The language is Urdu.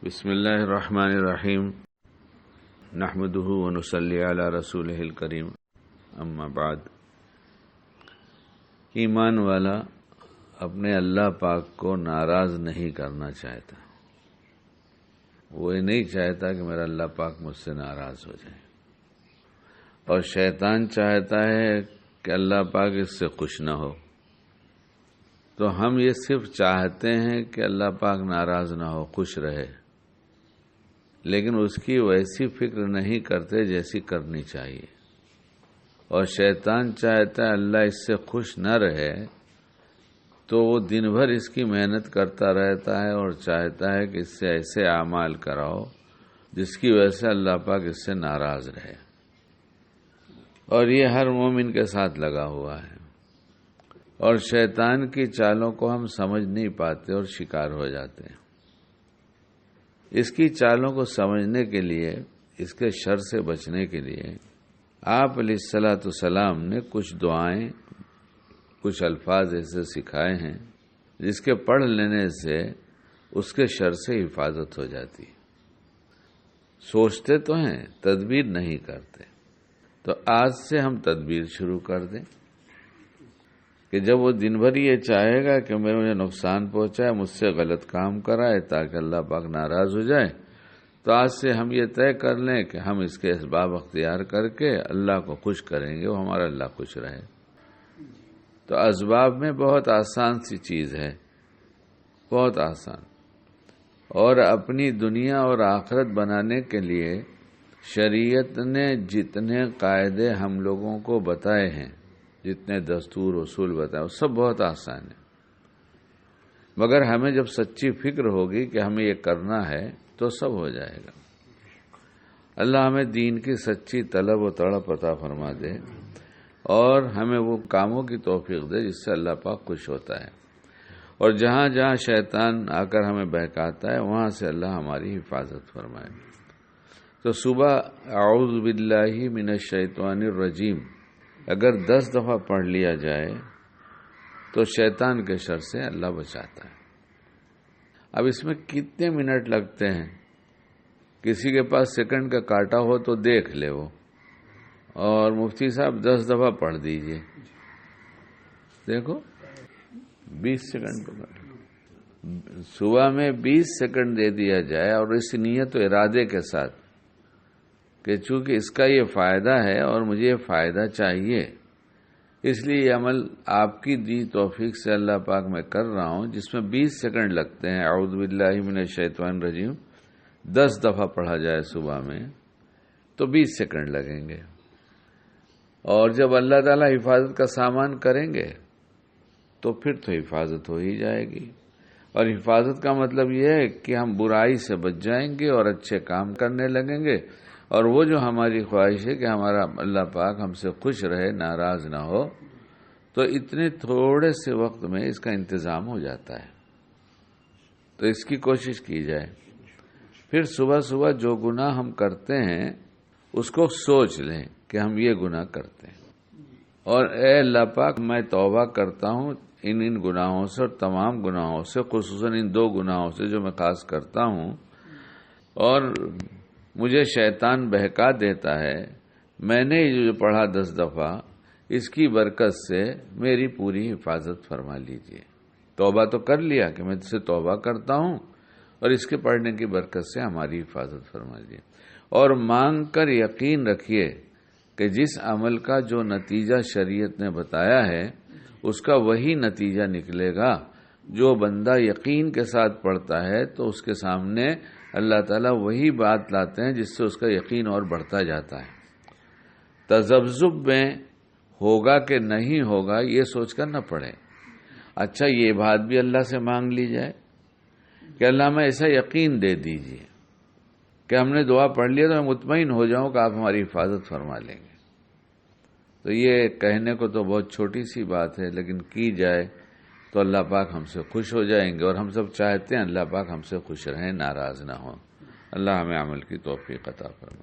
بسم اللہ الرحمن الرحیم نحمدہ ونصلی علی رسولہ الکریم اما بعد۔ ایمان والا اپنے اللہ پاک کو ناراض نہیں کرنا چاہتا، وہ یہ نہیں چاہتا کہ میرا اللہ پاک مجھ سے ناراض ہو جائے، اور شیطان چاہتا ہے کہ اللہ پاک اس سے خوش نہ ہو۔ تو ہم یہ صرف چاہتے ہیں کہ اللہ پاک ناراض نہ ہو، خوش رہے، لیکن اس کی ویسی فکر نہیں کرتے جیسی کرنی چاہیے۔ اور شیطان چاہتا ہے اللہ اس سے خوش نہ رہے، تو وہ دن بھر اس کی محنت کرتا رہتا ہے اور چاہتا ہے کہ اس سے ایسے اعمال کراؤ جس کی وجہ سے اللہ پاک اس سے ناراض رہے، اور یہ ہر مومن کے ساتھ لگا ہوا ہے۔ اور شیطان کی چالوں کو ہم سمجھ نہیں پاتے اور شکار ہو جاتے ہیں۔ اس کی چالوں کو سمجھنے کے لیے، اس کے شر سے بچنے کے لیے آپ علیہ الصلوۃ والسلام نے کچھ دعائیں، کچھ الفاظ ایسے سکھائے ہیں جس کے پڑھ لینے سے اس کے شر سے حفاظت ہو جاتی۔ سوچتے تو ہیں، تدبیر نہیں کرتے، تو آج سے ہم تدبیر شروع کر دیں کہ جب وہ دن بھر یہ چاہے گا کہ مجھے نقصان پہنچائے، مجھ سے غلط کام کرائے تاکہ اللہ پاک ناراض ہو جائے، تو آج سے ہم یہ طے کر لیں کہ ہم اس کے اسباب اختیار کر کے اللہ کو خوش کریں گے، وہ ہمارا اللہ خوش رہے۔ تو اسباب میں بہت آسان سی چیز ہے، بہت آسان، اور اپنی دنیا اور آخرت بنانے کے لیے شریعت نے جتنے قاعدے ہم لوگوں کو بتائے ہیں، جتنے دستور اصول بتائے، وہ سب بہت آسان ہے، مگر ہمیں جب سچی فکر ہوگی کہ ہمیں یہ کرنا ہے تو سب ہو جائے گا۔ اللہ ہمیں دین کی سچی طلب و تڑپ عطا فرما دے، اور ہمیں وہ کاموں کی توفیق دے جس سے اللہ پاک خوش ہوتا ہے، اور جہاں جہاں شیطان آ کر ہمیں بہکاتا ہے وہاں سے اللہ ہماری حفاظت فرمائے۔ تو صبح اعوذ باللہ من الشیطان الرجیم اگر 10 دفعہ پڑھ لیا جائے تو شیطان کے شر سے اللہ بچاتا ہے۔ اب اس میں کتنے منٹ لگتے ہیں؟ کسی کے پاس سیکنڈ کا کاٹا ہو تو دیکھ لے وہ، اور مفتی صاحب 10 دفعہ پڑھ دیجئے، دیکھو 20 سیکنڈ کا صبح میں 20 سیکنڈ دے دیا جائے، اور اس نیت و ارادے کے ساتھ کہ چونکہ اس کا یہ فائدہ ہے اور مجھے یہ فائدہ چاہیے، اس لیے یہ عمل آپ کی دی توفیق سے اللہ پاک میں کر رہا ہوں، جس میں 20 سیکنڈ لگتے ہیں۔ اعوذ باللہ من الشیطان الرجیم 10 دفعہ پڑھا جائے صبح میں تو 20 سیکنڈ لگیں گے، اور جب اللہ تعالیٰ حفاظت کا سامان کریں گے تو پھر تو حفاظت ہو ہی جائے گی۔ اور حفاظت کا مطلب یہ ہے کہ ہم برائی سے بچ جائیں گے اور اچھے کام کرنے لگیں گے، اور وہ جو ہماری خواہش ہے کہ ہمارا اللہ پاک ہم سے خوش رہے، ناراض نہ ہو، تو اتنے تھوڑے سے وقت میں اس کا انتظام ہو جاتا ہے۔ تو اس کی کوشش کی جائے۔ پھر صبح صبح جو گناہ ہم کرتے ہیں اس کو سوچ لیں کہ ہم یہ گناہ کرتے ہیں، اور اے اللہ پاک میں توبہ کرتا ہوں ان گناہوں سے، اور تمام گناہوں سے، خصوصاً ان 2 گناہوں سے جو میں خاص کرتا ہوں، اور مجھے شیطان بہکا دیتا ہے۔ میں نے یہ جو پڑھا 10 دفعہ، اس کی برکت سے میری پوری حفاظت فرما لیجئے۔ توبہ تو کر لیا کہ میں اس سے توبہ کرتا ہوں، اور اس کے پڑھنے کی برکت سے ہماری حفاظت فرما لیجئے، اور مانگ کر یقین رکھیے کہ جس عمل کا جو نتیجہ شریعت نے بتایا ہے اس کا وہی نتیجہ نکلے گا۔ جو بندہ یقین کے ساتھ پڑھتا ہے تو اس کے سامنے اللہ تعالیٰ وہی بات لاتے ہیں جس سے اس کا یقین اور بڑھتا جاتا ہے۔ تذبذب میں ہوگا کہ نہیں ہوگا یہ سوچ کر نہ پڑھے، اچھا یہ بات بھی اللہ سے مانگ لی جائے کہ اللہ میں ایسا یقین دے دیجئے کہ ہم نے دعا پڑھ لیا تو میں مطمئن ہو جاؤں کہ آپ ہماری حفاظت فرما لیں گے۔ تو یہ کہنے کو تو بہت چھوٹی سی بات ہے، لیکن کی جائے تو اللہ پاک ہم سے خوش ہو جائیں گے، اور ہم سب چاہتے ہیں اللہ پاک ہم سے خوش رہیں، ناراض نہ ہوں۔ اللہ ہمیں عمل کی توفیق عطا فرمائے۔